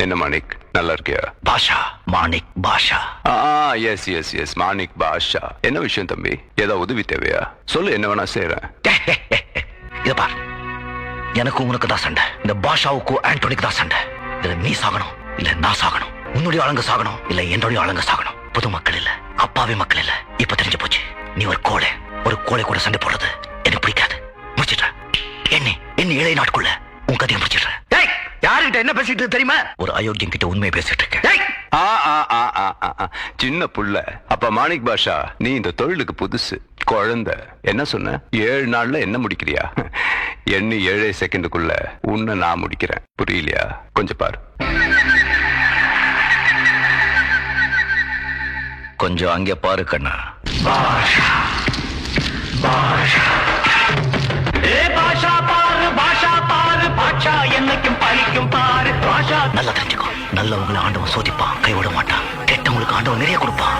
என்ன மாணிக், நல்லா இருக்கியா? பாஷா, மாணிக் பாஷா. எஸ் எஸ் எஸ், மாணிக் பாஷா. என்ன விஷயம் தம்பி? ஏதாவது உதவி தேவையா? சொல்லு, என்ன வேணா செய்யறேன். இத பார், எனக்கும் உனக்கு தான் சண்டை. இந்த பாஷாவுக்கும் ஆண்டோனிக்கு தான் சண்டை. இதுல நீ சாகணும் இல்ல நான் சாகணும். உன்னுடைய ஆளுங்க சாகணும் இல்ல என்னுடைய ஆளுங்க சாகணும். பொது மக்கள் இல்ல, அப்பாவி மக்கள் இல்ல. இப்ப தெரிஞ்சு போச்சு, நீ ஒரு கோழை கூட சண்டை போடுறது எனக்கு பிடிக்காது. முடிச்சிட்ட என்ன இளைய நாட்குள்ள உன் கதையை முடிச்சிடுற. யாருகிட்ட என்ன பேசிட்டு தெரியுமா? ஒரு அயோக்கியம் கிட்ட உண்மையை பேசிட்டு இருக்கேன். சின்ன புள்ள. அப்ப மாணிக் பாஷா, நீ இந்த தொழிலுக்கு புதுசு, குழந்தை. என்ன சொன்ன? 7 நாள்ல என்ன முடிக்கிறியா? எண்ணி 7 செகண்டுக்குள்ள உன்னை நான் முடிக்கிறேன். புரியலையா? கொஞ்சம் பாரு. கொஞ்சம் அங்கே பாரு கண்ணா. பாஷா பாஷா, ஏ பாஷா பாரு, பாஷா பாரு, பாஷா என்னைக்கும் பழிக்கும் பாரு. பாஷா நல்லா தெரிஞ்சுக்கோ, நல்லவங்களை ஆண்டவன் சோதிப்பான், கைவிட மாட்டான். கெட்டவங்களுக்கு ஆண்டவன் நிறைய கொடுப்பான்.